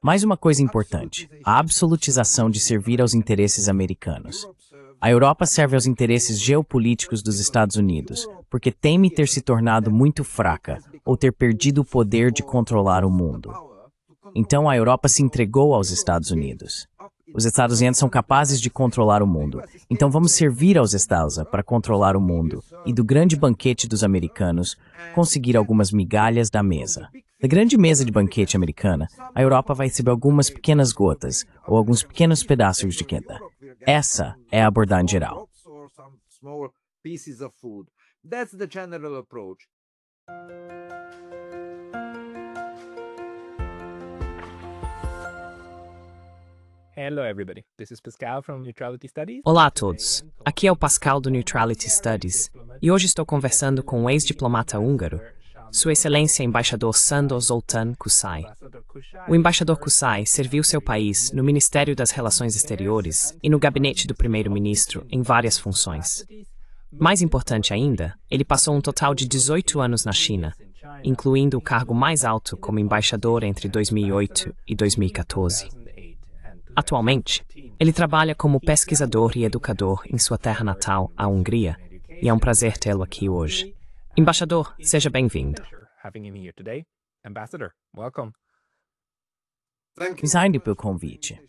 Mais uma coisa importante, a absolutização de servir aos interesses americanos. A Europa serve aos interesses geopolíticos dos Estados Unidos, porque teme ter se tornado muito fraca ou ter perdido o poder de controlar o mundo. Então a Europa se entregou aos Estados Unidos. Os Estados Unidos são capazes de controlar o mundo. Então vamos servir aos Estados para controlar o mundo e do grande banquete dos americanos conseguir algumas migalhas da mesa. Da grande mesa de banquete americana, a Europa vai receber algumas pequenas gotas ou alguns pequenos pedaços de queda. Essa é a abordagem geral. Hello everybody, this is Pascal from Neutrality Studies. Olá a todos, aqui é o Pascal do Neutrality Studies e hoje estou conversando com o ex-diplomata húngaro, Sua Excelência Embaixador Sándor Zoltán Kuszai. O embaixador Kuszai serviu seu país no Ministério das Relações Exteriores e no gabinete do primeiro-ministro em várias funções. Mais importante ainda, ele passou um total de 18 anos na China, incluindo o cargo mais alto como embaixador entre 2008 e 2014. Atualmente, ele trabalha como pesquisador e educador em sua terra natal, a Hungria, e é um prazer tê-lo aqui hoje. Embaixador, seja bem-vindo. Obrigado pelo convite.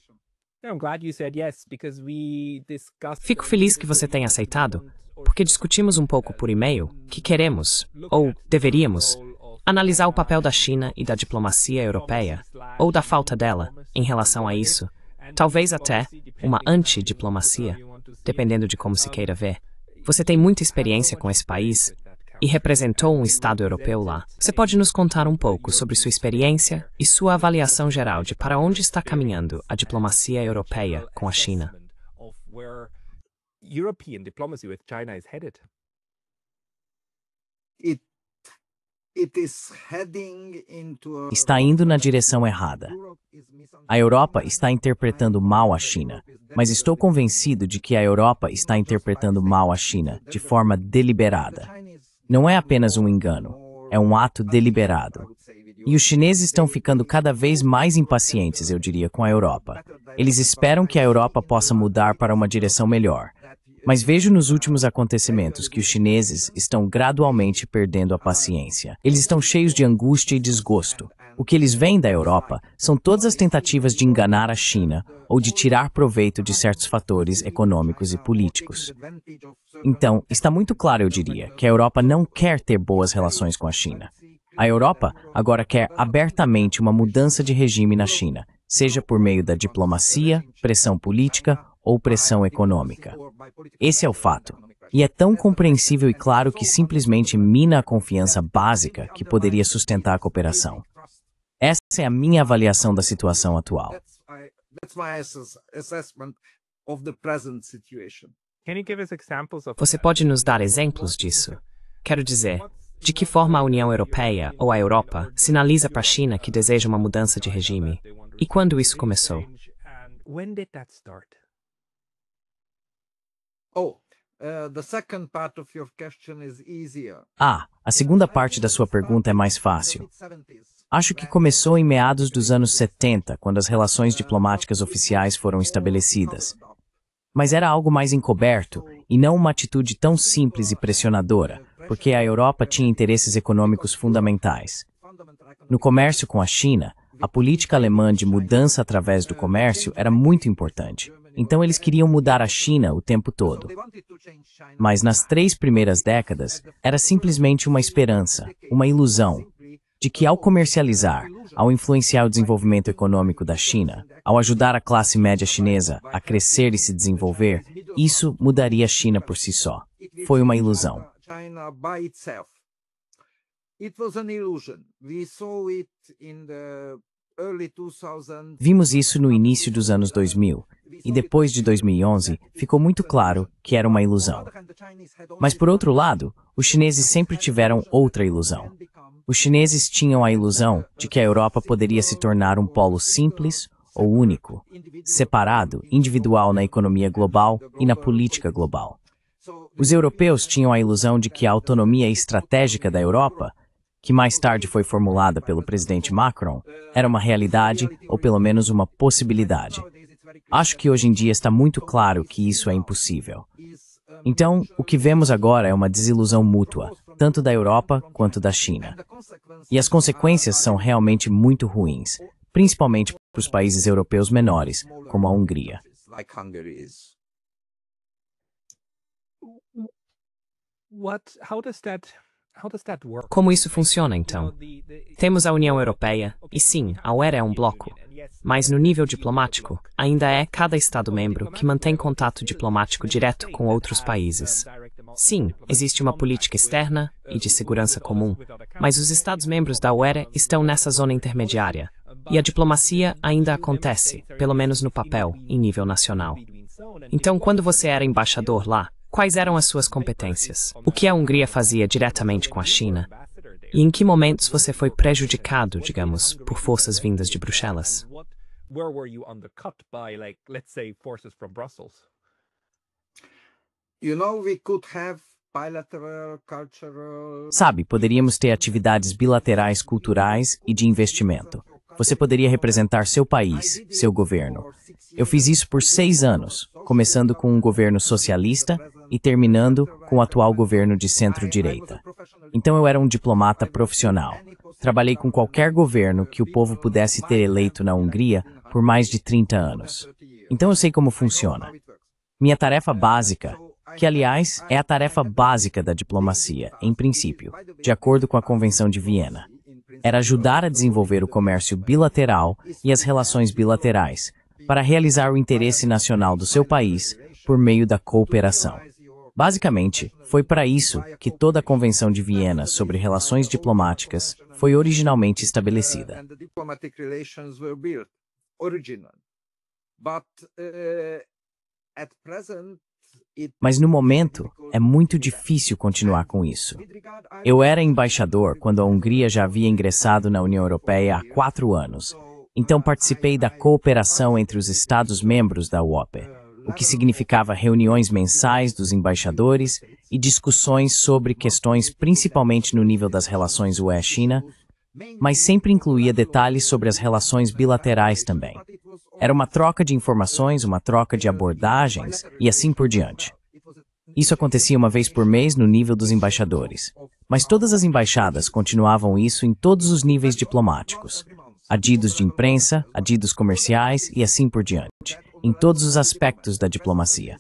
Fico feliz que você tenha aceitado, porque discutimos um pouco por e-mail que queremos, ou deveríamos, analisar o papel da China e da diplomacia europeia, ou da falta dela, em relação a isso. Talvez até uma antidiplomacia, dependendo de como se queira ver. Você tem muita experiência com esse país e representou um Estado europeu lá. Você pode nos contar um pouco sobre sua experiência e sua avaliação geral de para onde está caminhando a diplomacia europeia com a China? Está indo na direção errada. A Europa está interpretando mal a China, mas estou convencido de que a Europa está interpretando mal a China de forma deliberada. Não é apenas um engano, é um ato deliberado. E os chineses estão ficando cada vez mais impacientes, eu diria, com a Europa. Eles esperam que a Europa possa mudar para uma direção melhor. Mas vejo nos últimos acontecimentos que os chineses estão gradualmente perdendo a paciência. Eles estão cheios de angústia e desgosto. O que eles veem da Europa são todas as tentativas de enganar a China ou de tirar proveito de certos fatores econômicos e políticos. Então, está muito claro, eu diria, que a Europa não quer ter boas relações com a China. A Europa agora quer abertamente uma mudança de regime na China, seja por meio da diplomacia, pressão política ou pressão econômica. Esse é o fato. E é tão compreensível e claro que simplesmente mina a confiança básica que poderia sustentar a cooperação. Essa é a minha avaliação da situação atual. Você pode nos dar exemplos disso? Quero dizer, de que forma a União Europeia ou a Europa sinaliza para a China que deseja uma mudança de regime? E quando isso começou? A segunda parte da sua pergunta é mais fácil. Acho que começou em meados dos anos 70, quando as relações diplomáticas oficiais foram estabelecidas. Mas era algo mais encoberto e não uma atitude tão simples e pressionadora, porque a Europa tinha interesses econômicos fundamentais. No comércio com a China, a política alemã de mudança através do comércio era muito importante. Então eles queriam mudar a China o tempo todo. Mas nas 3 primeiras décadas, era simplesmente uma esperança, uma ilusão, de que ao comercializar, ao influenciar o desenvolvimento econômico da China, ao ajudar a classe média chinesa a crescer e se desenvolver, isso mudaria a China por si só. Foi uma ilusão. Vimos isso no início dos anos 2000, e depois de 2011, ficou muito claro que era uma ilusão. Mas por outro lado, os chineses sempre tiveram outra ilusão. Os chineses tinham a ilusão de que a Europa poderia se tornar um polo simples ou único, separado, individual na economia global e na política global. Os europeus tinham a ilusão de que a autonomia estratégica da Europa, que mais tarde foi formulada pelo presidente Macron, era uma realidade ou pelo menos uma possibilidade. Acho que hoje em dia está muito claro que isso é impossível. Então, o que vemos agora é uma desilusão mútua, tanto da Europa quanto da China. E as consequências são realmente muito ruins, principalmente para os países europeus menores, como a Hungria. Como isso funciona, então? Temos a União Europeia, e sim, a UE é um bloco. Mas no nível diplomático, ainda é cada Estado-membro que mantém contato diplomático direto com outros países. Sim, existe uma política externa e de segurança comum, mas os Estados-membros da UE estão nessa zona intermediária, e a diplomacia ainda acontece, pelo menos no papel, em nível nacional. Então, quando você era embaixador lá, quais eram as suas competências? O que a Hungria fazia diretamente com a China? E em que momentos você foi prejudicado, digamos, por forças vindas de Bruxelas? Sabe, poderíamos ter atividades bilaterais culturais e de investimento. Você poderia representar seu país, seu governo. Eu fiz isso por 6 anos, começando com um governo socialista e terminando com o atual governo de centro-direita. Então eu era um diplomata profissional. Trabalhei com qualquer governo que o povo pudesse ter eleito na Hungria por mais de 30 anos. Então eu sei como funciona. Minha tarefa básica, que aliás é a tarefa básica da diplomacia, em princípio, de acordo com a Convenção de Viena, era ajudar a desenvolver o comércio bilateral e as relações bilaterais, para realizar o interesse nacional do seu país por meio da cooperação. Basicamente, foi para isso que toda a Convenção de Viena sobre relações diplomáticas foi originalmente estabelecida. Mas no momento, é muito difícil continuar com isso. Eu era embaixador quando a Hungria já havia ingressado na União Europeia há 4 anos, então participei da cooperação entre os Estados-membros da UOPE, o que significava reuniões mensais dos embaixadores e discussões sobre questões principalmente no nível das relações UE-China, mas sempre incluía detalhes sobre as relações bilaterais também. Era uma troca de informações, uma troca de abordagens e assim por diante. Isso acontecia uma vez por mês no nível dos embaixadores, mas todas as embaixadas continuavam isso em todos os níveis diplomáticos, adidos de imprensa, adidos comerciais e assim por diante, em todos os aspectos da diplomacia.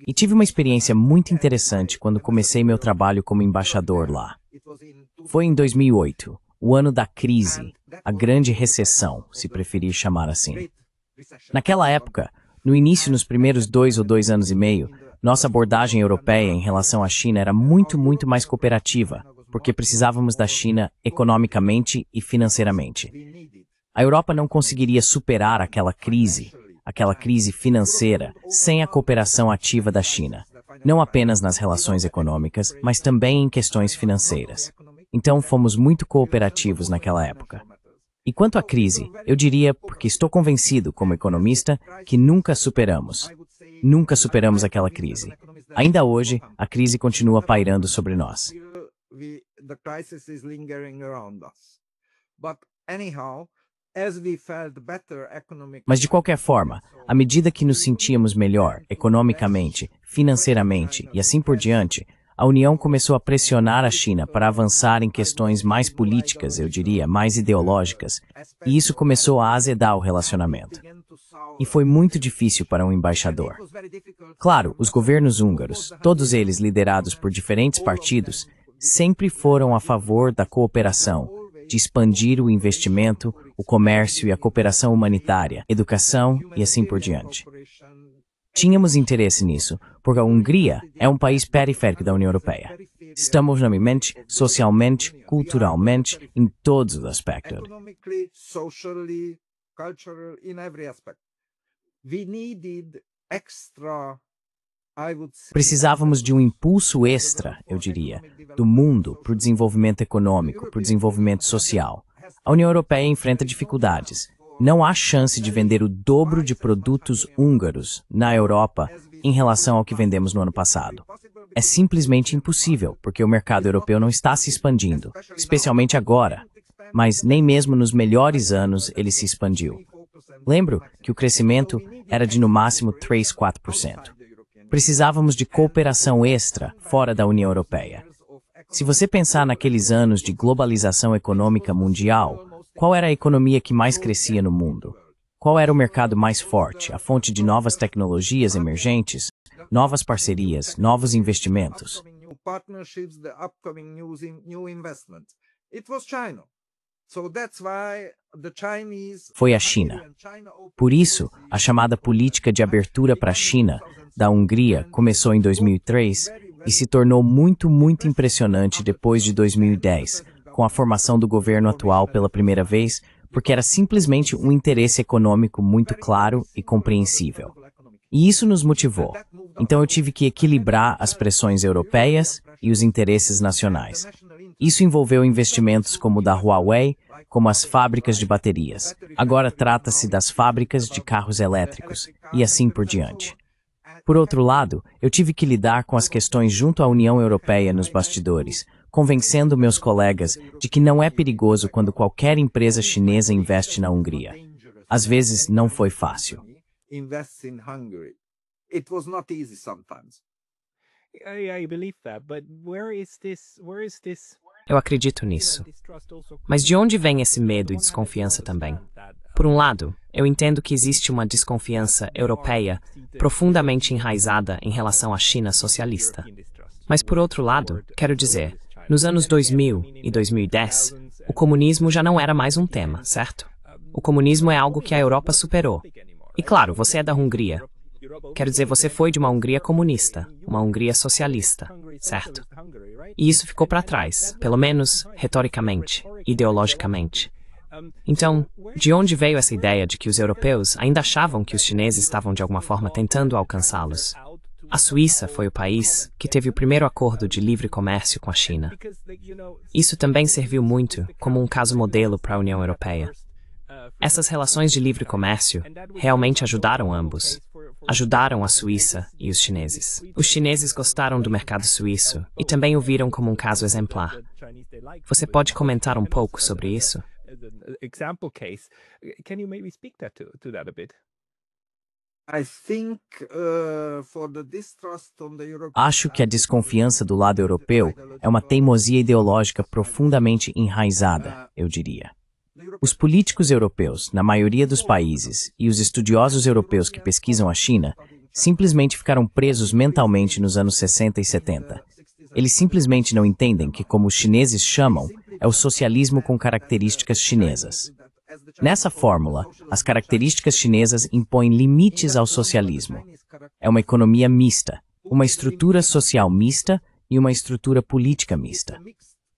E tive uma experiência muito interessante quando comecei meu trabalho como embaixador lá. Foi em 2008, o ano da crise, a grande recessão, se preferir chamar assim. Naquela época, no início, nos primeiros 2 ou 2 anos e meio, nossa abordagem europeia em relação à China era muito mais cooperativa, porque precisávamos da China economicamente e financeiramente. A Europa não conseguiria superar aquela crise financeira, sem a cooperação ativa da China, não apenas nas relações econômicas, mas também em questões financeiras. Então fomos muito cooperativos naquela época. E quanto à crise, eu diria, porque estou convencido como economista, que nunca superamos aquela crise. Ainda hoje, a crise continua pairando sobre nós. Mas de qualquer forma, à medida que nos sentíamos melhor, economicamente, financeiramente e assim por diante, a União começou a pressionar a China para avançar em questões mais políticas, eu diria, mais ideológicas, e isso começou a azedar o relacionamento. E foi muito difícil para um embaixador. Claro, os governos húngaros, todos eles liderados por diferentes partidos, sempre foram a favor da cooperação, de expandir o investimento, o comércio e a cooperação humanitária, educação e assim por diante. Tínhamos interesse nisso, porque a Hungria é um país periférico da União Europeia. Estamos economicamente, socialmente, culturalmente, em todos os aspectos. Precisávamos de um impulso extra, eu diria, do mundo para o desenvolvimento econômico, para o desenvolvimento social. A União Europeia enfrenta dificuldades, Não há chance de vender o dobro de produtos húngaros na Europa em relação ao que vendemos no ano passado. É simplesmente impossível, porque o mercado europeu não está se expandindo, especialmente agora, mas nem mesmo nos melhores anos ele se expandiu. Lembro que o crescimento era de no máximo 3, 4%. Precisávamos de cooperação extra fora da União Europeia. Se você pensar naqueles anos de globalização econômica mundial, qual era a economia que mais crescia no mundo? Qual era o mercado mais forte, a fonte de novas tecnologias emergentes, novas parcerias, novos investimentos? Foi a China. Por isso, a chamada política de abertura para a China da Hungria começou em 2003 e se tornou muito impressionante depois de 2010, com a formação do governo atual pela primeira vez, porque era simplesmente um interesse econômico muito claro e compreensível. E isso nos motivou. Então eu tive que equilibrar as pressões europeias e os interesses nacionais. Isso envolveu investimentos como o da Huawei, como as fábricas de baterias. Agora trata-se das fábricas de carros elétricos, e assim por diante. Por outro lado, eu tive que lidar com as questões junto à União Europeia nos bastidores, convencendo meus colegas de que não é perigoso quando qualquer empresa chinesa investe na Hungria. Às vezes, não foi fácil. Eu acredito nisso. Mas de onde vem esse medo e desconfiança também? Por um lado, eu entendo que existe uma desconfiança europeia profundamente enraizada em relação à China socialista. Mas por outro lado, quero dizer, nos anos 2000 e 2010, o comunismo já não era mais um tema, certo? O comunismo é algo que a Europa superou. E claro, você é da Hungria. Quero dizer, você foi de uma Hungria comunista, uma Hungria socialista, certo? E isso ficou para trás, pelo menos retoricamente, ideologicamente. Então, de onde veio essa ideia de que os europeus ainda achavam que os chineses estavam de alguma forma tentando alcançá-los? A Suíça foi o país que teve o primeiro acordo de livre comércio com a China. Isso também serviu muito como um caso modelo para a União Europeia. Essas relações de livre comércio realmente ajudaram ambos. Ajudaram a Suíça e os chineses. Os chineses gostaram do mercado suíço e também o viram como um caso exemplar. Você pode comentar um pouco sobre isso? Acho que a desconfiança do lado europeu é uma teimosia ideológica profundamente enraizada, eu diria. Os políticos europeus, na maioria dos países, e os estudiosos europeus que pesquisam a China, simplesmente ficaram presos mentalmente nos anos 60 e 70. Eles simplesmente não entendem que, como os chineses chamam, é o socialismo com características chinesas. Nessa fórmula, as características chinesas impõem limites ao socialismo. É uma economia mista, uma estrutura social mista e uma estrutura política mista.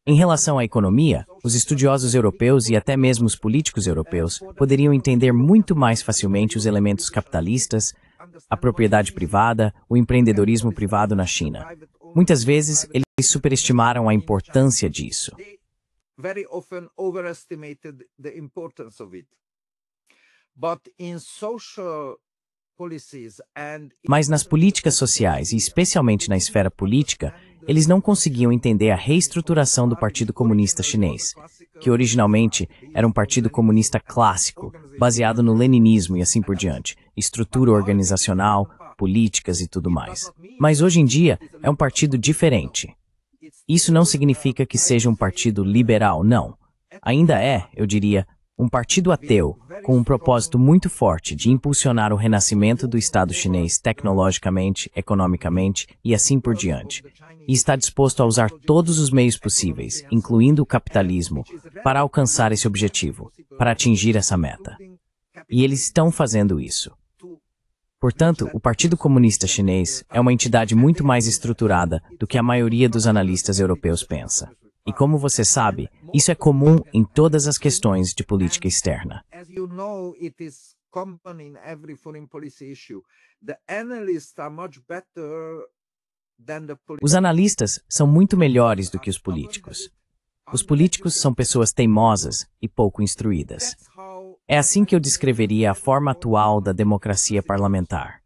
Em relação à economia, os estudiosos europeus e até mesmo os políticos europeus poderiam entender muito mais facilmente os elementos capitalistas, a propriedade privada, o empreendedorismo privado na China. Muitas vezes, eles superestimaram a importância disso. Mas nas políticas sociais, e especialmente na esfera política, eles não conseguiam entender a reestruturação do Partido Comunista Chinês, que originalmente era um partido comunista clássico, baseado no leninismo e assim por diante, estrutura organizacional, políticas e tudo mais. Mas hoje em dia é um partido diferente. Isso não significa que seja um partido liberal, não. Ainda é, eu diria, um partido ateu, com um propósito muito forte de impulsionar o renascimento do Estado chinês tecnologicamente, economicamente e assim por diante. E está disposto a usar todos os meios possíveis, incluindo o capitalismo, para alcançar esse objetivo, para atingir essa meta. E eles estão fazendo isso. Portanto, o Partido Comunista Chinês é uma entidade muito mais estruturada do que a maioria dos analistas europeus pensa. E como você sabe, isso é comum em todas as questões de política externa. Os analistas são muito melhores do que os políticos. Os políticos são pessoas teimosas e pouco instruídas. É assim que eu descreveria a forma atual da democracia parlamentar.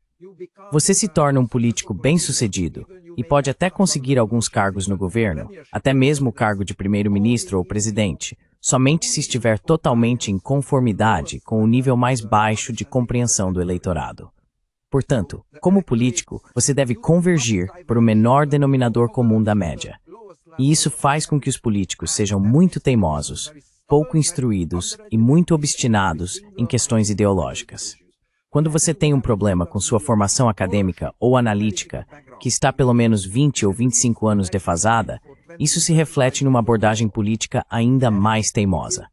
Você se torna um político bem-sucedido e pode até conseguir alguns cargos no governo, até mesmo o cargo de primeiro-ministro ou presidente, somente se estiver totalmente em conformidade com o nível mais baixo de compreensão do eleitorado. Portanto, como político, você deve convergir para o menor denominador comum da média. E isso faz com que os políticos sejam muito teimosos, pouco instruídos e muito obstinados em questões ideológicas. Quando você tem um problema com sua formação acadêmica ou analítica, que está pelo menos 20 ou 25 anos defasada, isso se reflete numa abordagem política ainda mais teimosa.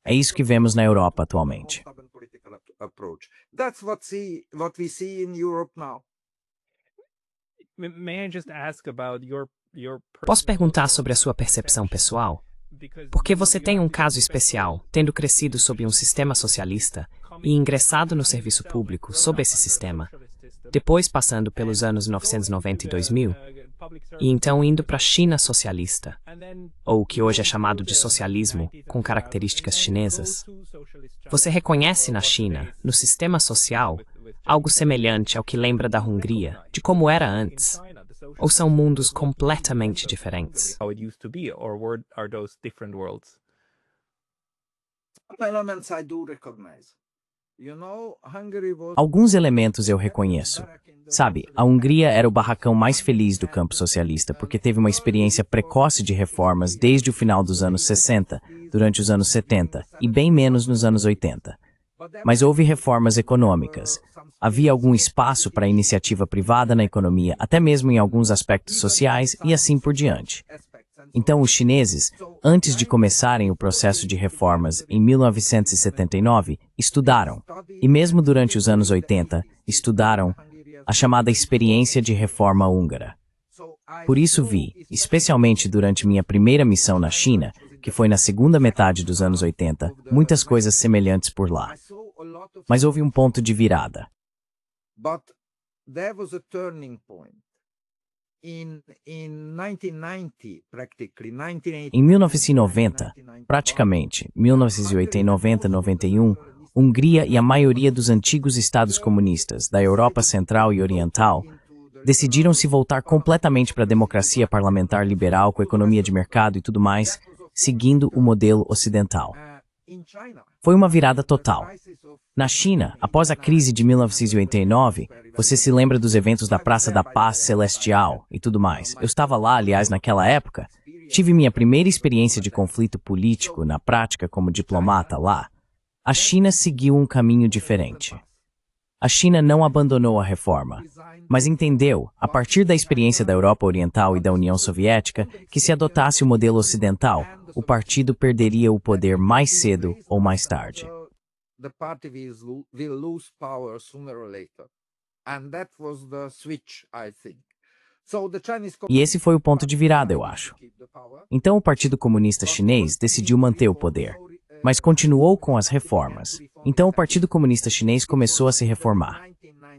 É isso que vemos na Europa atualmente. That's what we see in Europe now. May I just ask about your Posso perguntar sobre a sua percepção pessoal? Porque você tem um caso especial, tendo crescido sob um sistema socialista e ingressado no serviço público sob esse sistema, depois passando pelos anos 1990 e 2000, e então indo para a China socialista, ou o que hoje é chamado de socialismo, com características chinesas. Você reconhece na China, no sistema social, algo semelhante ao que lembra da Hungria, de como era antes? Ou são mundos completamente diferentes? how it used to be, or are those different worlds? Some elements I do recognize. Hungary was Alguns elementos eu reconheço. Sabe, a Hungria era o barracão mais feliz do campo socialista porque teve uma experiência precoce de reformas desde o final dos anos 60, durante os anos 70 e bem menos nos anos 80. Mas houve reformas econômicas. Havia algum espaço para a iniciativa privada na economia, até mesmo em alguns aspectos sociais e assim por diante. Então, os chineses, antes de começarem o processo de reformas em 1979, estudaram, e mesmo durante os anos 80, estudaram a chamada experiência de reforma húngara. Por isso vi, especialmente durante minha primeira missão na China, que foi na segunda metade dos anos 80, muitas coisas semelhantes por lá. Mas houve um ponto de virada. But there was a turning point. In 1990, practically, 1980, Em 1990, praticamente 1980, 91, Hungria e a maioria dos antigos estados comunistas da Europa Central e Oriental decidiram se voltar completamente para a democracia parlamentar liberal com economia de mercado e tudo mais, seguindo o modelo ocidental. in China, Foi uma virada total. Na China, após a crise de 1989, você se lembra dos eventos da Praça da Paz Celestial e tudo mais. Eu estava lá, aliás, naquela época. Tive minha primeira experiência de conflito político na prática como diplomata lá. A China seguiu um caminho diferente. A China não abandonou a reforma, mas entendeu, a partir da experiência da Europa Oriental e da União Soviética, que se adotasse o modelo ocidental, o partido perderia o poder mais cedo ou mais tarde. the party will lose power sooner or later. And that was the switch, I think. So the Chinese E esse foi o ponto de virada, eu acho. Então o Partido Comunista Chinês decidiu manter o poder, mas continuou com as reformas. Então o Partido Comunista Chinês começou a se reformar.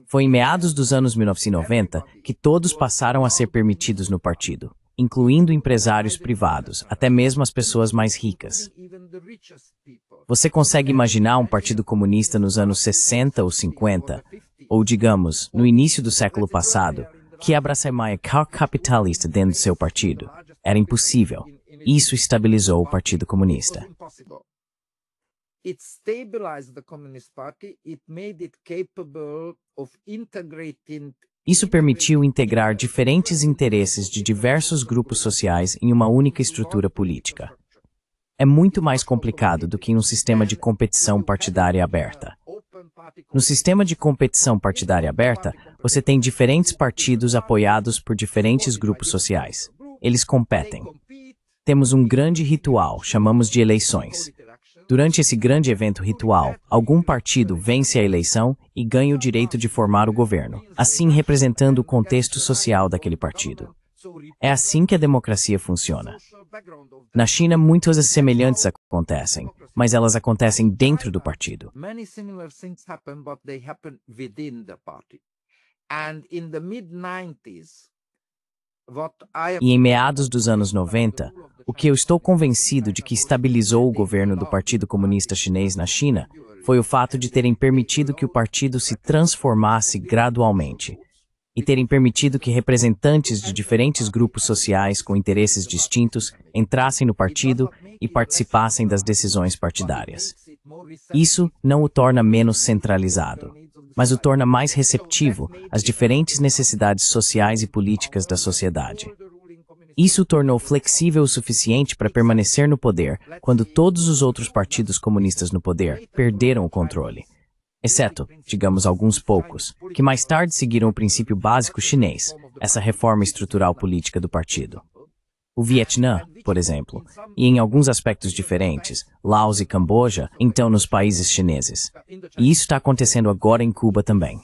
Foi em meados dos anos 1990 que todos passaram a ser permitidos no partido, incluindo empresários privados, até mesmo as pessoas mais ricas. Você consegue imaginar um partido comunista nos anos 60 ou 50, ou digamos, no início do século passado, que abraçasse uma capitalista dentro do seu partido? Era impossível. Isso estabilizou o Partido Comunista. It stabilized the Communist Party, it made it capable of integrating. Isso permitiu integrar diferentes interesses de diversos grupos sociais em uma única estrutura política. É muito mais complicado do que em um sistema de competição partidária aberta. No sistema de competição partidária aberta, você tem diferentes partidos apoiados por diferentes grupos sociais. Eles competem. Temos um grande ritual, chamamos de eleições. Durante esse grande evento ritual, algum partido vence a eleição e ganha o direito de formar o governo, assim representando o contexto social daquele partido. É assim que a democracia funciona. Na China, muitas coisas semelhantes acontecem, mas elas acontecem dentro do partido. Many similar things happen, but they happen within the party. And in the mid-90s, E em meados dos anos 90, o que eu estou convencido de que estabilizou o governo do Partido Comunista Chinês na China foi o fato de terem permitido que o partido se transformasse gradualmente e terem permitido que representantes de diferentes grupos sociais com interesses distintos entrassem no partido e participassem das decisões partidárias. Isso não o torna menos centralizado, mas o torna mais receptivo às diferentes necessidades sociais e políticas da sociedade. Isso o tornou flexível o suficiente para permanecer no poder quando todos os outros partidos comunistas no poder perderam o controle. Exceto, digamos, alguns poucos, que mais tarde seguiram o princípio básico chinês, essa reforma estrutural política do partido. O Vietnã, por exemplo, e em alguns aspectos diferentes, Laos e Camboja, então nos países chineses. E isso está acontecendo agora em Cuba também.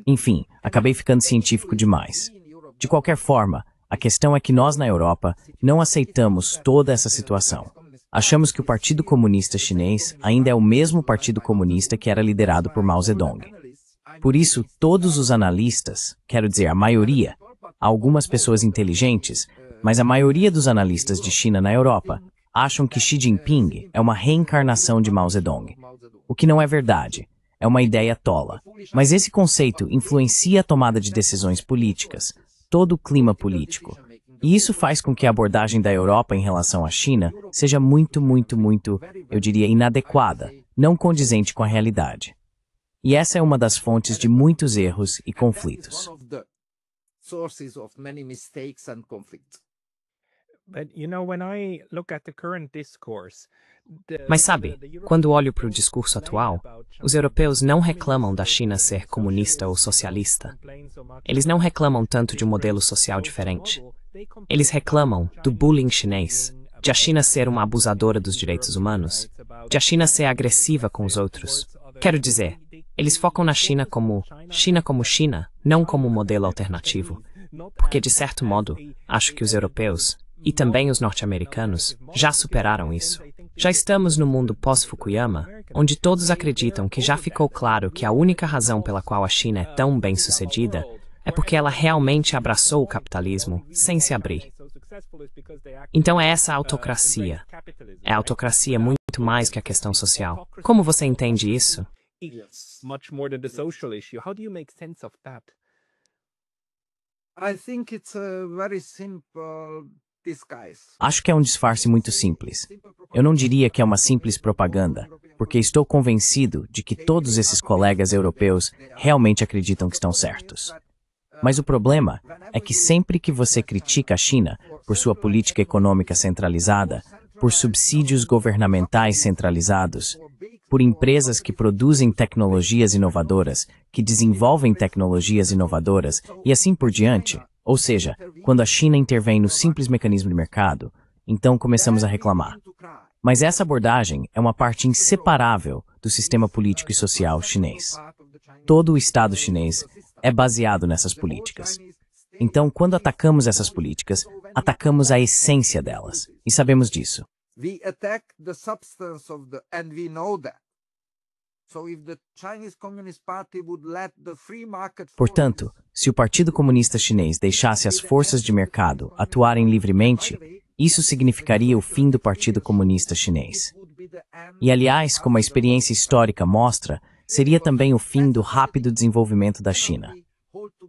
Enfim, acabei ficando científico demais. De qualquer forma, a questão é que nós na Europa não aceitamos toda essa situação. Achamos que o Partido Comunista Chinês ainda é o mesmo Partido Comunista que era liderado por Mao Zedong. Por isso, todos os analistas, quero dizer, a maioria, há algumas pessoas inteligentes, mas a maioria dos analistas de China na Europa acham que Xi Jinping é uma reencarnação de Mao Zedong. O que não é verdade. É uma ideia tola. Mas esse conceito influencia a tomada de decisões políticas, todo o clima político. E isso faz com que a abordagem da Europa em relação à China seja muito, eu diria, inadequada, não condizente com a realidade. E essa é uma das fontes de muitos erros e conflitos. Mas sabe, quando olho para o discurso atual, os europeus não reclamam da China ser comunista ou socialista. Eles não reclamam tanto de um modelo social diferente. Eles reclamam do bullying chinês, de a China ser uma abusadora dos direitos humanos, de a China ser agressiva com os outros. Quero dizer, eles focam na China, não como um modelo alternativo. Porque, de certo modo, acho que os europeus, e também os norte-americanos, já superaram isso. Já estamos no mundo pós-Fukuyama, onde todos acreditam que já ficou claro que a única razão pela qual a China é tão bem-sucedida é porque ela realmente abraçou o capitalismo sem se abrir. Então é essa autocracia. É autocracia muito mais que a questão social. Como você entende isso? Acho que é um disfarce muito simples. Eu não diria que é uma simples propaganda, porque estou convencido de que todos esses colegas europeus realmente acreditam que estão certos. Mas o problema é que sempre que você critica a China por sua política econômica centralizada, por subsídios governamentais centralizados, por empresas que produzem tecnologias inovadoras, que desenvolvem tecnologias inovadoras e assim por diante, ou seja, quando a China intervém no simples mecanismo de mercado, então começamos a reclamar. Mas essa abordagem é uma parte inseparável do sistema político e social chinês. Todo o Estado chinês é baseado nessas políticas. Então, quando atacamos essas políticas, atacamos a essência delas. E sabemos disso. Portanto, se o Partido Comunista Chinês deixasse as forças de mercado atuarem livremente, isso significaria o fim do Partido Comunista Chinês. E, aliás, como a experiência histórica mostra, seria também o fim do rápido desenvolvimento da China.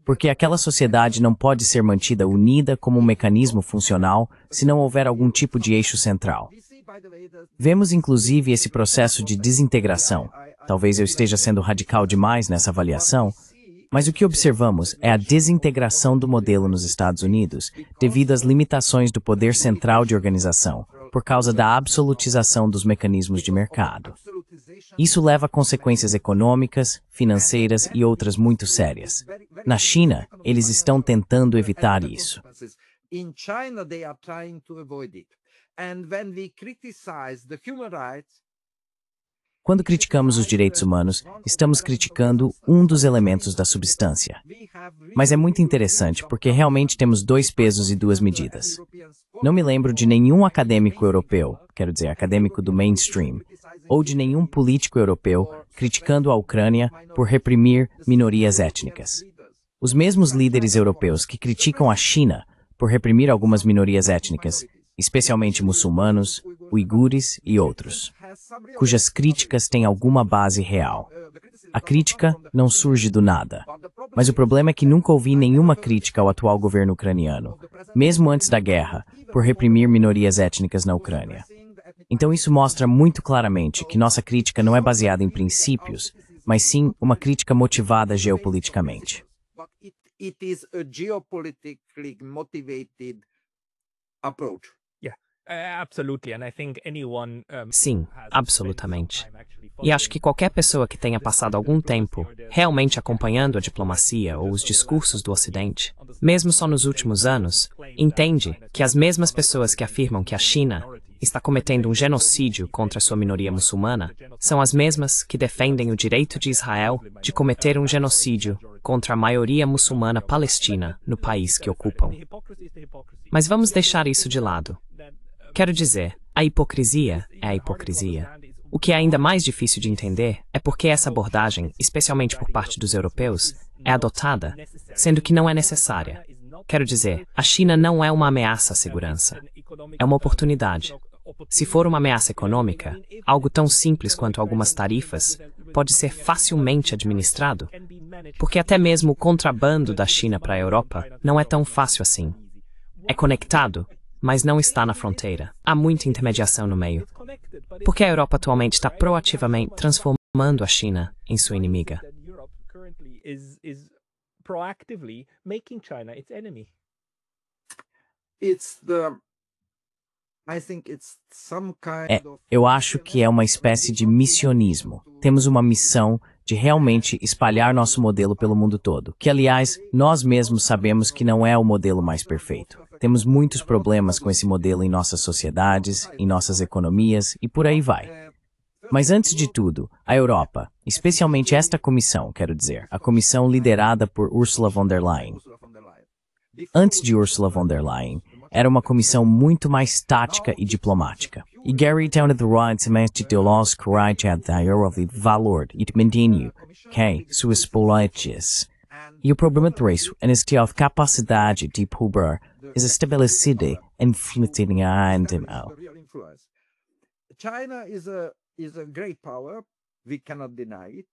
Porque aquela sociedade não pode ser mantida unida como um mecanismo funcional se não houver algum tipo de eixo central. Vemos inclusive esse processo de desintegração. Talvez eu esteja sendo radical demais nessa avaliação, mas o que observamos é a desintegração do modelo nos Estados Unidos devido às limitações do poder central de organização, por causa da absolutização dos mecanismos de mercado. Isso leva a consequências econômicas, financeiras e outras muito sérias. Na China, eles estão tentando evitar isso. Quando criticamos os direitos humanos, estamos criticando um dos elementos da substância. Mas é muito interessante porque realmente temos dois pesos e duas medidas. Não me lembro de nenhum acadêmico europeu, quero dizer, acadêmico do mainstream, ou de nenhum político europeu criticando a Ucrânia por reprimir minorias étnicas. Os mesmos líderes europeus que criticam a China por reprimir algumas minorias étnicas, especialmente muçulmanos, uigures e outros, cujas críticas têm alguma base real. A crítica não surge do nada. Mas o problema é que nunca ouvi nenhuma crítica ao atual governo ucraniano, mesmo antes da guerra, por reprimir minorias étnicas na Ucrânia. Então isso mostra muito claramente que nossa crítica não é baseada em princípios, mas sim uma crítica motivada geopoliticamente. It is a geopolitically motivated approach. Absolutely, and I think anyone Sim, absolutamente. E acho que qualquer pessoa que tenha passado algum tempo realmente acompanhando a diplomacia ou os discursos do Ocidente, mesmo só nos últimos anos, entende que as mesmas pessoas que afirmam que a China está cometendo um genocídio contra sua minoria muçulmana são as mesmas que defendem o direito de Israel de cometer um genocídio contra a maioria muçulmana palestina no país que ocupam. Mas vamos deixar isso de lado. Quero dizer, a hipocrisia é a hipocrisia. O que é ainda mais difícil de entender é porque essa abordagem, especialmente por parte dos europeus, é adotada, sendo que não é necessária. Quero dizer, a China não é uma ameaça à segurança. É uma oportunidade. Se for uma ameaça econômica, algo tão simples quanto algumas tarifas pode ser facilmente administrado, porque até mesmo o contrabando da China para a Europa não é tão fácil assim. É conectado, mas não está na fronteira. Há muita intermediação no meio. Porque a Europa atualmente está proativamente transformando a China em sua inimiga. Eu acho que é uma espécie de missionismo. Temos uma missão de realmente espalhar nosso modelo pelo mundo todo, que, aliás, nós mesmos sabemos que não é o modelo mais perfeito. Temos muitos problemas com esse modelo em nossas sociedades, em nossas economias e por aí vai. Mas antes de tudo, a Europa, especialmente esta comissão, quero dizer, a comissão liderada por Ursula von der Leyen. Antes de Ursula von der Leyen, era uma comissão muito mais tática e diplomática. E Gary Town de Royalmente ideológico de valor e de mentinho, que suas políticas. E o problema de isso é a capacidade de poder é estabelecida em China is a great power. We cannot deny it.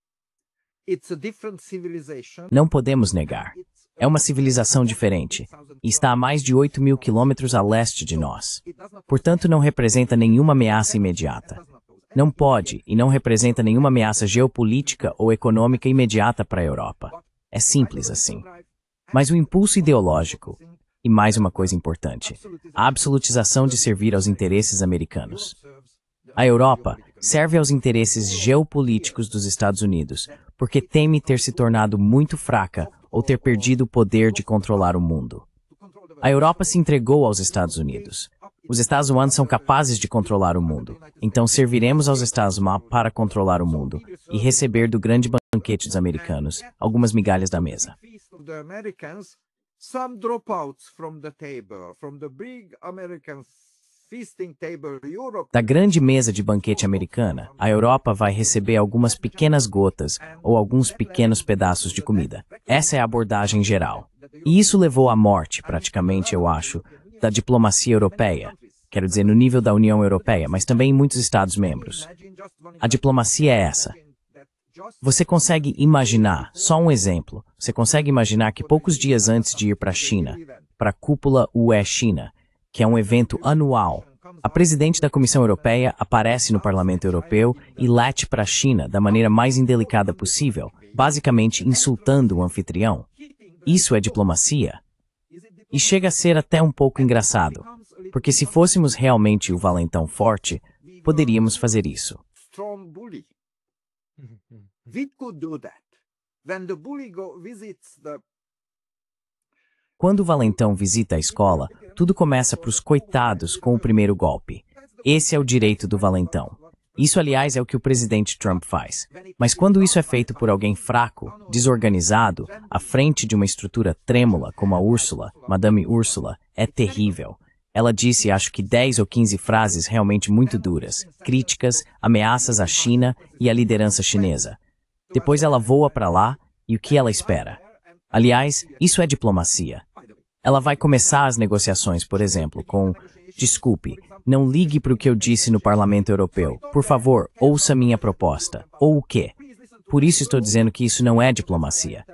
It's a different civilization. Não podemos negar. É uma civilização diferente e está a mais de 8.000 quilômetros a leste de nós. Portanto, não representa nenhuma ameaça imediata. Não pode e não representa nenhuma ameaça geopolítica ou econômica imediata para a Europa. É simples assim. Mas o impulso ideológico, e mais uma coisa importante, a absolutização de servir aos interesses americanos. A Europa serve aos interesses geopolíticos dos Estados Unidos, porque teme ter se tornado muito fraca ou ter perdido o poder de controlar o mundo. A Europa se entregou aos Estados Unidos. Os Estados Unidos são capazes de controlar o mundo, então serviremos aos Estados Unidos para controlar o mundo e receber do grande banquete dos americanos algumas migalhas da mesa. Da grande mesa de banquete americana, a Europa vai receber algumas pequenas gotas ou alguns pequenos pedaços de comida. Essa é a abordagem geral. E isso levou à morte, praticamente, eu acho, da diplomacia europeia. Quero dizer, no nível da União Europeia, mas também em muitos Estados-membros. A diplomacia é essa. Você consegue imaginar, só um exemplo, você consegue imaginar que poucos dias antes de ir para a China, para a cúpula UE-China, que é um evento anual, a presidente da Comissão Europeia aparece no Parlamento Europeu e late para a China da maneira mais indelicada possível, basicamente insultando o anfitrião. Isso é diplomacia? E chega a ser até um pouco engraçado, porque se fôssemos realmente o valentão forte, poderíamos fazer isso. Quando o valentão visita a escola, tudo começa para os coitados com o primeiro golpe. Esse é o direito do valentão. Isso, aliás, é o que o presidente Trump faz. Mas quando isso é feito por alguém fraco, desorganizado, à frente de uma estrutura trêmula como a Ursula, Madame Ursula, é terrível. Ela disse, acho que 10 ou 15 frases realmente muito duras, críticas, ameaças à China e à liderança chinesa. Depois ela voa para lá e o que ela espera? Aliás, isso é diplomacia. Ela vai começar as negociações, por exemplo, com: desculpe, não ligue para o que eu disse no Parlamento Europeu. Por favor, ouça minha proposta. Ou o quê? Por isso estou dizendo que isso não é diplomacia.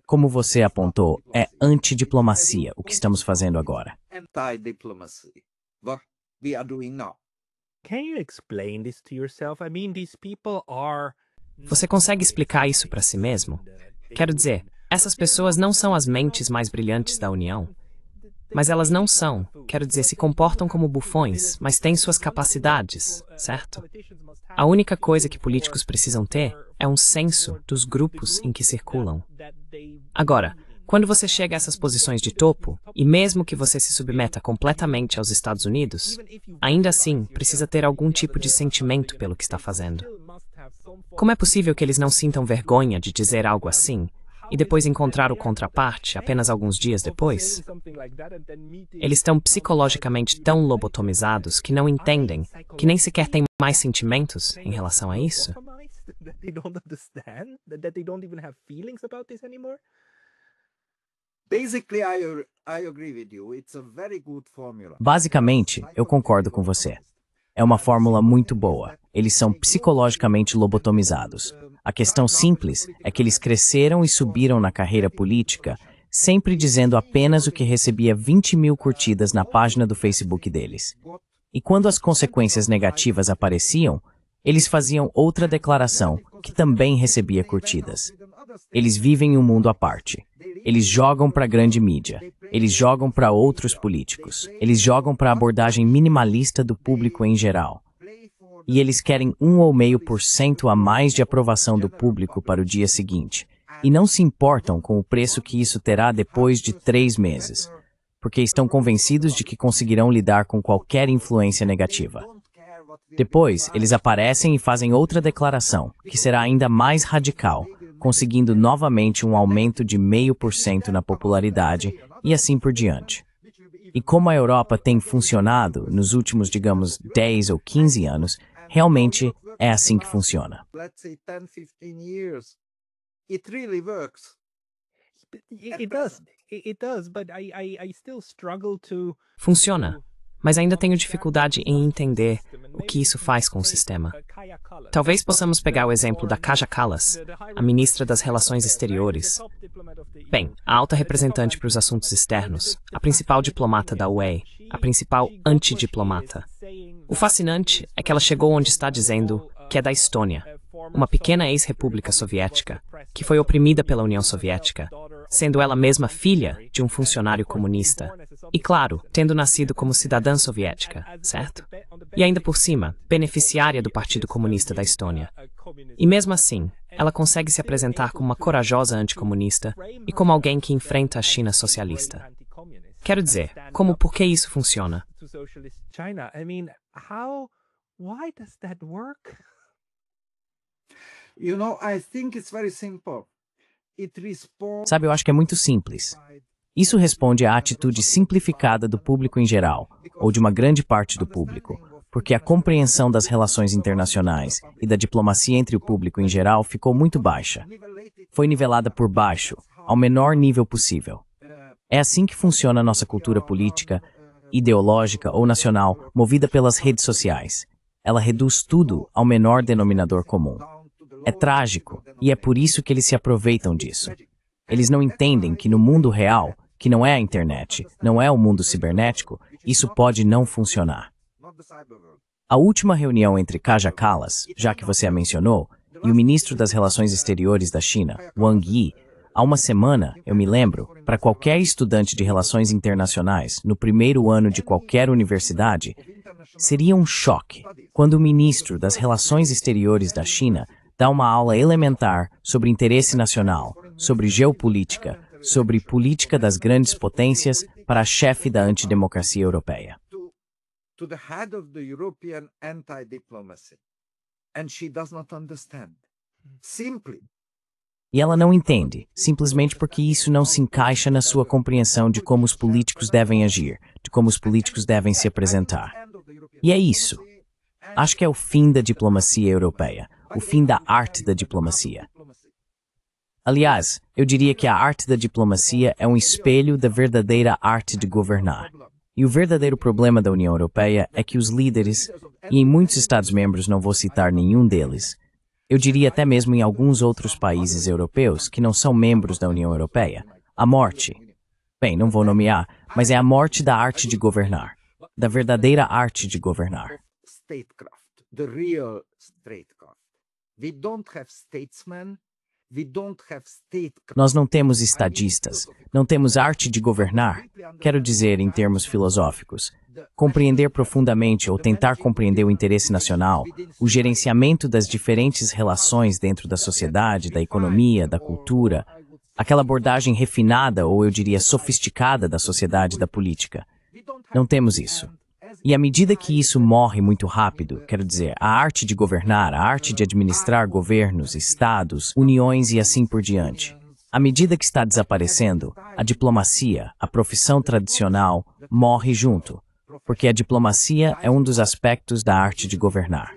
Como você apontou, é antidiplomacia o que estamos fazendo agora. Anti-diplomacy. What we are doing now. Can you explain this to yourself? I mean, these people are. Você consegue explicar isso para si mesmo? Quero dizer, essas pessoas não são as mentes mais brilhantes da União. Mas elas não são, quero dizer, se comportam como bufões, mas têm suas capacidades, certo? A única coisa que políticos precisam ter é um senso dos grupos em que circulam. Agora, quando você chega a essas posições de topo, e mesmo que você se submeta completamente aos Estados Unidos, ainda assim precisa ter algum tipo de sentimento pelo que está fazendo. Como é possível que eles não sintam vergonha de dizer algo assim, e depois encontrar o contraparte apenas alguns dias depois? Eles estão psicologicamente tão lobotomizados que não entendem, que nem sequer têm mais sentimentos em relação a isso. Basicamente, eu concordo com você. É uma fórmula muito boa. Eles são psicologicamente lobotomizados. A questão simples é que eles cresceram e subiram na carreira política, sempre dizendo apenas o que recebia 20.000 curtidas na página do Facebook deles. E quando as consequências negativas apareciam, eles faziam outra declaração, que também recebia curtidas. Eles vivem em um mundo à parte. Eles jogam para a grande mídia. Eles jogam para outros políticos. Eles jogam para a abordagem minimalista do público em geral. E eles querem 1,5% a mais de aprovação do público para o dia seguinte. E não se importam com o preço que isso terá depois de 3 meses, porque estão convencidos de que conseguirão lidar com qualquer influência negativa. Depois, eles aparecem e fazem outra declaração, que será ainda mais radical, conseguindo novamente um aumento de 0,5% na popularidade e assim por diante. E como a Europa tem funcionado nos últimos, digamos, 10 ou 15 anos, realmente é assim que funciona. Funciona, mas ainda tenho dificuldade em entender o que isso faz com o sistema. Talvez possamos pegar o exemplo da Kaja Kallas, a ministra das Relações Exteriores. Bem, a alta representante para os assuntos externos, a principal diplomata da UE, a principal antidiplomata. O fascinante é que ela chegou onde está dizendo que é da Estônia, uma pequena ex-república soviética, que foi oprimida pela União Soviética, sendo ela mesma filha de um funcionário comunista. E claro, tendo nascido como cidadã soviética, certo? E ainda por cima, beneficiária do Partido Comunista da Estônia. E mesmo assim, ela consegue se apresentar como uma corajosa anticomunista e como alguém que enfrenta a China socialista. Quero dizer, por que isso funciona? Sabe, eu acho que é muito simples. Isso responde à atitude simplificada do público em geral, ou de uma grande parte do público, porque a compreensão das relações internacionais e da diplomacia entre o público em geral ficou muito baixa. Foi nivelada por baixo, ao menor nível possível. É assim que funciona a nossa cultura política, ideológica ou nacional, movida pelas redes sociais. Ela reduz tudo ao menor denominador comum. É trágico, e é por isso que eles se aproveitam disso. Eles não entendem que no mundo real, que não é a internet, não é o mundo cibernético, isso pode não funcionar. A última reunião entre Kaja Kallas, já que você a mencionou, e o ministro das Relações Exteriores da China, Wang Yi, há uma semana, eu me lembro, para qualquer estudante de relações internacionais, no primeiro ano de qualquer universidade, seria um choque quando o ministro das Relações Exteriores da China dá uma aula elementar sobre interesse nacional, sobre geopolítica, sobre política das grandes potências para a chefe da antidemocracia europeia. To the head of the European anti-diplomacy. And she does not understand. Simply. E ela não entende, simplesmente porque isso não se encaixa na sua compreensão de como os políticos devem agir, de como os políticos devem se apresentar. E é isso. Acho que é o fim da diplomacia europeia, o fim da arte da diplomacia. Aliás, eu diria que a arte da diplomacia é um espelho da verdadeira arte de governar. E o verdadeiro problema da União Europeia é que os líderes, e em muitos Estados-membros não vou citar nenhum deles, eu diria até mesmo em alguns outros países europeus que não são membros da União Europeia, a morte. Bem, não vou nomear, mas é a morte da arte de governar, da verdadeira arte de governar. Statecraft, the real statecraft. We don't have statesmen. Nós não temos estadistas, não temos arte de governar, quero dizer em termos filosóficos. Compreender profundamente ou tentar compreender o interesse nacional, o gerenciamento das diferentes relações dentro da sociedade, da economia, da cultura, aquela abordagem refinada ou eu diria sofisticada da sociedade e da política. Não temos isso. E à medida que isso morre muito rápido, quero dizer, a arte de governar, a arte de administrar governos, estados, uniões e assim por diante. À medida que está desaparecendo, a diplomacia, a profissão tradicional, morre junto, porque a diplomacia é um dos aspectos da arte de governar.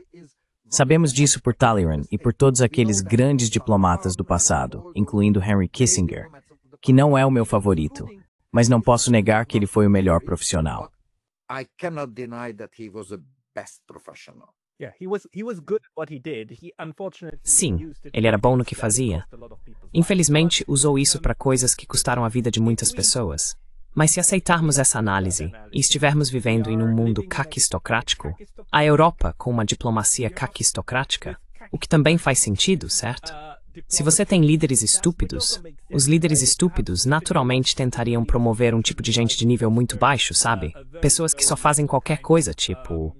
Sabemos disso por Talleyrand e por todos aqueles grandes diplomatas do passado, incluindo Henry Kissinger, que não é o meu favorito, mas não posso negar que ele foi o melhor profissional. I cannot deny that he was the best professional. Yeah, he was good at what he did. He unfortunately Sim, ele era bom no que fazia. Infelizmente, usou isso para coisas que custaram a vida de muitas pessoas. Mas se aceitarmos essa análise e estivermos vivendo em um mundo caquistocrático, a Europa com uma diplomacia caquistocrática, o que também faz sentido, certo? Se você tem líderes estúpidos, os líderes estúpidos naturalmente tentariam promover um tipo de gente de nível muito baixo, sabe? Pessoas que só fazem qualquer coisa, tipo...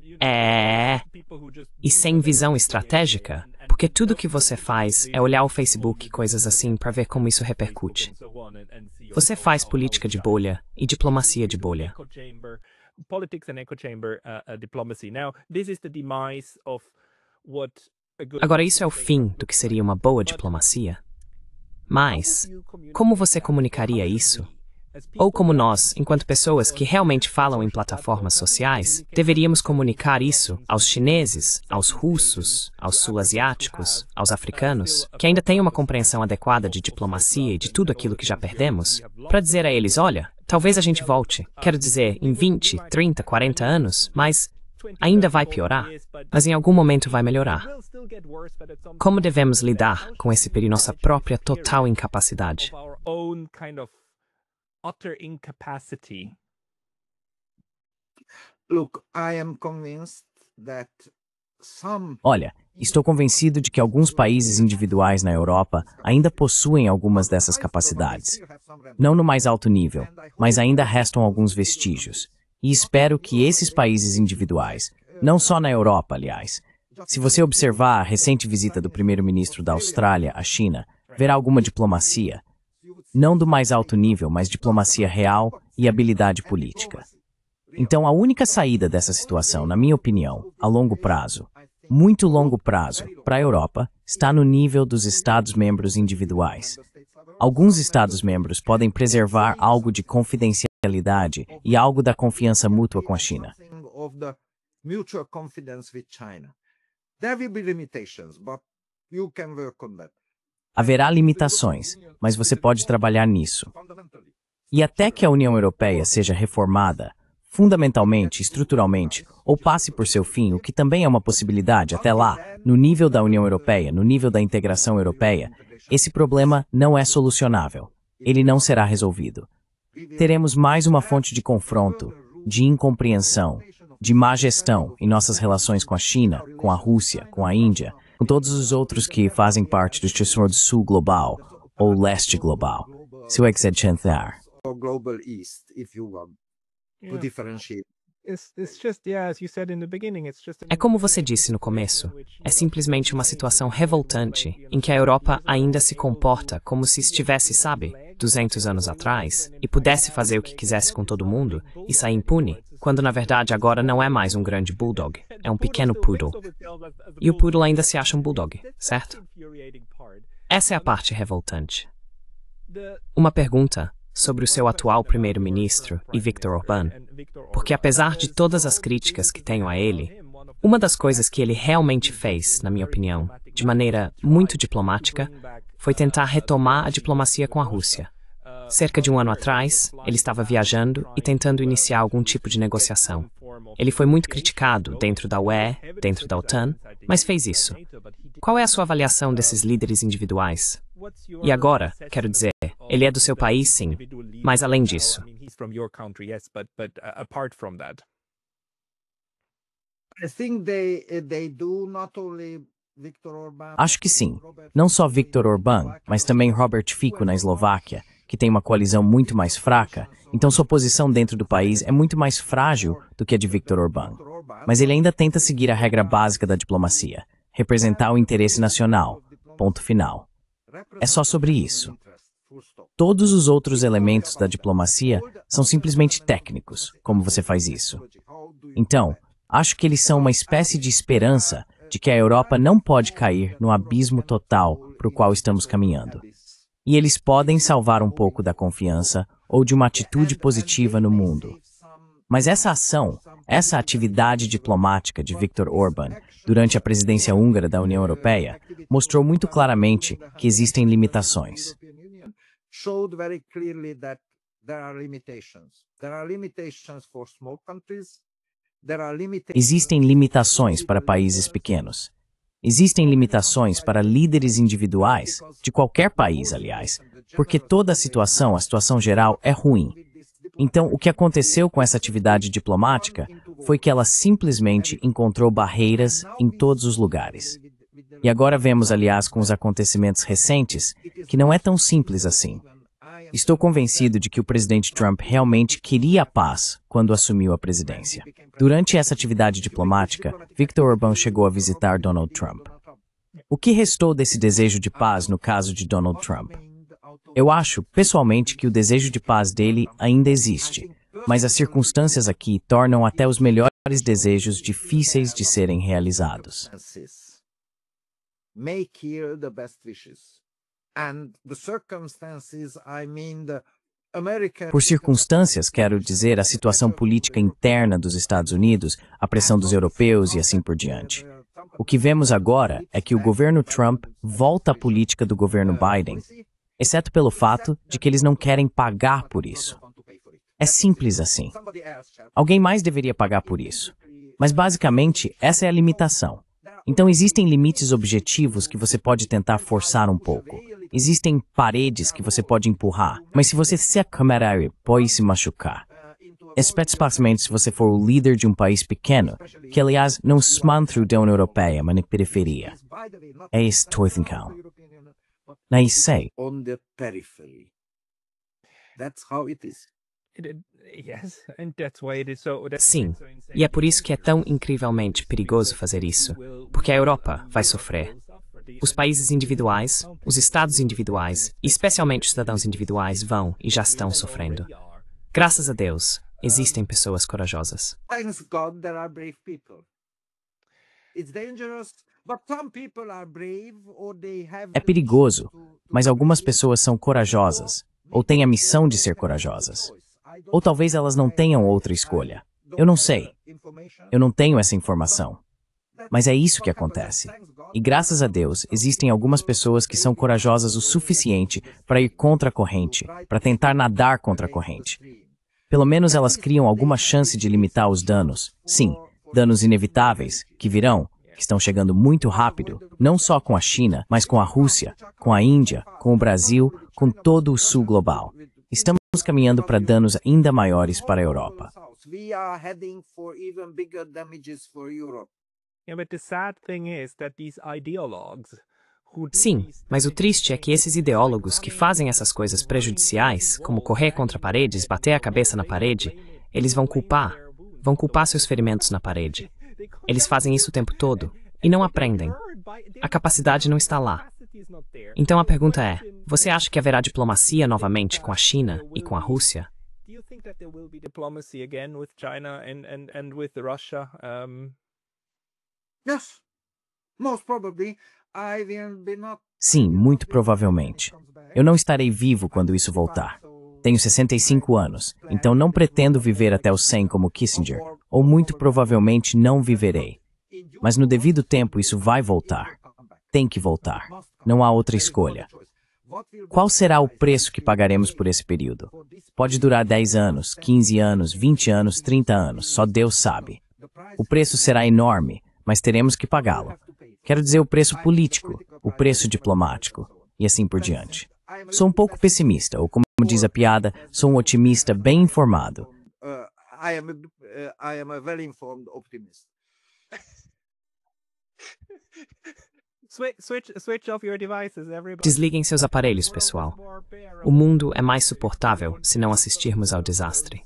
E sem visão estratégica, porque tudo que você faz é olhar o Facebook e coisas assim para ver como isso repercute. Você faz política de bolha e diplomacia de bolha. Politics and echo chamber diplomacy. Now, this is the demise of what Agora, isso é o fim do que seria uma boa diplomacia. Mas, como você comunicaria isso? Ou como nós, enquanto pessoas que realmente falam em plataformas sociais, deveríamos comunicar isso aos chineses, aos russos, aos sul-asiáticos, aos africanos, que ainda têm uma compreensão adequada de diplomacia e de tudo aquilo que já perdemos, para dizer a eles, olha, talvez a gente volte, quero dizer, em 20, 30, 40 anos, mas ainda vai piorar, mas em algum momento vai melhorar. Como devemos lidar com esse perigo, nossa própria total incapacidade? Olha, estou convencido de que alguns países individuais na Europa ainda possuem algumas dessas capacidades. Não no mais alto nível, mas ainda restam alguns vestígios. E espero que esses países individuais, não só na Europa, aliás, se você observar a recente visita do primeiro-ministro da Austrália à China, verá alguma diplomacia, não do mais alto nível, mas diplomacia real e habilidade política. Então, a única saída dessa situação, na minha opinião, a longo prazo, muito longo prazo, para a Europa, está no nível dos Estados-membros individuais. Alguns Estados-membros podem preservar algo de confidencialidade e algo da confiança mútua com a China. Haverá limitações, mas você pode trabalhar nisso. E até que a União Europeia seja reformada, fundamentalmente, estruturalmente, ou passe por seu fim, o que também é uma possibilidade, até lá, no nível da União Europeia, no nível da integração europeia, esse problema não é solucionável. Ele não será resolvido. Teremos mais uma fonte de confronto, de incompreensão, de má gestão em nossas relações com a China, com a Rússia, com a Índia, com todos os outros que fazem parte do sistema do Sul global ou leste global. Se o exagerar. É como você disse no começo, é simplesmente uma situação revoltante em que a Europa ainda se comporta como se estivesse, sabe, 200 anos atrás, e pudesse fazer o que quisesse com todo mundo e sair impune, quando na verdade agora não é mais um grande bulldog, é um pequeno poodle. E o poodle ainda se acha um bulldog, certo? Essa é a parte revoltante. Uma pergunta sobre o seu atual primeiro-ministro e Viktor Orbán, porque apesar de todas as críticas que tenho a ele, uma das coisas que ele realmente fez, na minha opinião, de maneira muito diplomática, foi tentar retomar a diplomacia com a Rússia. Cerca de um ano atrás, ele estava viajando e tentando iniciar algum tipo de negociação. Ele foi muito criticado dentro da UE, dentro da OTAN, mas fez isso. Qual é a sua avaliação desses líderes individuais? E agora, quero dizer, ele é do seu país, sim, mas além disso. Acho que sim. Não só Viktor Orbán, mas também Robert Fico na Eslováquia, que tem uma coalizão muito mais fraca, então sua posição dentro do país é muito mais frágil do que a de Viktor Orbán. Mas ele ainda tenta seguir a regra básica da diplomacia, representar o interesse nacional. Ponto final. É só sobre isso. Todos os outros elementos da diplomacia são simplesmente técnicos, como você faz isso. Então, acho que eles são uma espécie de esperança de que a Europa não pode cair no abismo total para o qual estamos caminhando. E eles podem salvar um pouco da confiança ou de uma atitude positiva no mundo. Mas essa ação, essa atividade diplomática de Viktor Orbán durante a presidência húngara da União Europeia mostrou muito claramente que existem limitações. Existem limitações para países pequenos. Existem limitações para líderes individuais, de qualquer país, aliás, porque toda a situação geral é ruim. Então, o que aconteceu com essa atividade diplomática foi que ela simplesmente encontrou barreiras em todos os lugares. E agora vemos, aliás, com os acontecimentos recentes, que não é tão simples assim. Estou convencido de que o presidente Trump realmente queria a paz quando assumiu a presidência. Durante essa atividade diplomática, Viktor Orbán chegou a visitar Donald Trump. O que restou desse desejo de paz no caso de Donald Trump? Eu acho, pessoalmente, que o desejo de paz dele ainda existe, mas as circunstâncias aqui tornam até os melhores desejos difíceis de serem realizados. Por circunstâncias, quero dizer, a situação política interna dos Estados Unidos, a pressão dos europeus e assim por diante. O que vemos agora é que o governo Trump volta à política do governo Biden, exceto pelo fato de que eles não querem pagar por isso. É simples assim. Alguém mais deveria pagar por isso. Mas basicamente, essa é a limitação. Então existem limites objetivos que você pode tentar forçar um pouco. Existem paredes que você pode empurrar, mas se você se acamarar, pode se machucar. Especialmente se você for o líder de um país pequeno, que aliás não se mantém da União Europeia, mas na periferia. É isso, Toithenkaun. Não é sei. Sim, e é por isso que é tão incrivelmente perigoso fazer isso, porque a Europa vai sofrer. Os países individuais, os estados individuais, e especialmente os cidadãos individuais vão e já estão sofrendo. Graças a Deus, existem pessoas corajosas. É perigoso, mas algumas pessoas são corajosas, ou têm a missão de ser corajosas. Ou talvez elas não tenham outra escolha. Eu não sei. Eu não tenho essa informação. Mas é isso que acontece. E graças a Deus, existem algumas pessoas que são corajosas o suficiente para ir contra a corrente, para tentar nadar contra a corrente. Pelo menos elas criam alguma chance de limitar os danos. Sim, danos inevitáveis, que virão, que estão chegando muito rápido, não só com a China, mas com a Rússia, com a Índia, com o Brasil, com todo o sul global. Estamos caminhando para danos ainda maiores para a Europa. Sim, mas o triste é que esses ideólogos que fazem essas coisas prejudiciais, como correr contra paredes, bater a cabeça na parede, eles vão culpar seus ferimentos na parede. Eles fazem isso o tempo todo e não aprendem. A capacidade não está lá. Então a pergunta é, você acha que haverá diplomacia novamente com a China e com a Rússia? Sim, muito provavelmente. Eu não estarei vivo quando isso voltar. Tenho 65 anos, então não pretendo viver até os 100 como Kissinger, ou muito provavelmente não viverei. Mas no devido tempo isso vai voltar. Tem que voltar. Não há outra escolha. Qual será o preço que pagaremos por esse período? Pode durar 10 anos, 15 anos, 20 anos, 30 anos, só Deus sabe. O preço será enorme, mas teremos que pagá-lo. Quero dizer o preço político, o preço diplomático, e assim por diante. Sou um pouco pessimista, ou como diz a piada, sou um otimista bem informado. I am a very informed optimist. Switch off your devices, everybody. Desliguem seus aparelhos, pessoal. O mundo é mais suportável se não assistirmos ao desastre.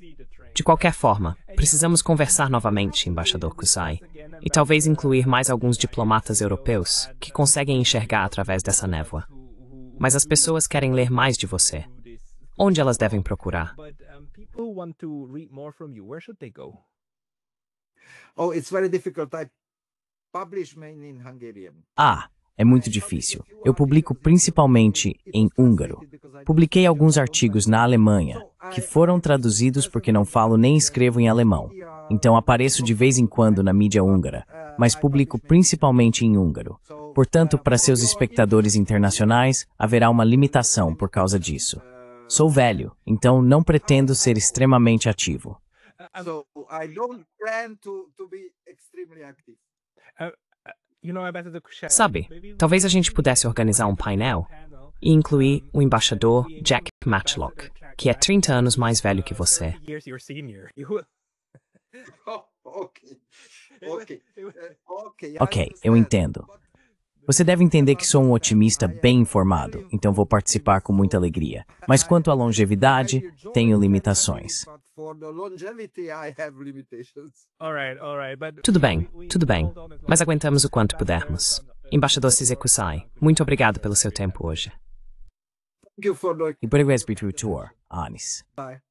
De qualquer forma, precisamos conversar novamente, embaixador Kusai, e talvez incluir mais alguns diplomatas europeus que conseguem enxergar através dessa névoa. Mas as pessoas querem ler mais de você. Onde elas devem procurar? People want to read more from you. Where should they go? Oh, it's very difficult. I publish mainly in Hungarian. É muito difícil. Eu publico principalmente em húngaro. Publiquei alguns artigos na Alemanha, que foram traduzidos porque não falo nem escrevo em alemão. Então apareço de vez em quando na mídia húngara, mas publico principalmente em húngaro. Portanto, para seus espectadores internacionais, haverá uma limitação por causa disso. Sou velho, então não pretendo ser extremamente ativo. So I don't plan to be extremely active. Sabe, talvez a gente pudesse organizar um painel e incluir o embaixador Jack Matchlock, que é 30 anos mais velho que você. Ok, eu entendo. Você deve entender que sou um otimista bem informado, então vou participar com muita alegria. Mas quanto à longevidade, tenho limitações. Tudo bem, mas aguentamos o quanto pudermos. Embaixador Cizé Kusai, muito obrigado pelo seu tempo hoje. Thank you for the E por tour, Anis. Bye.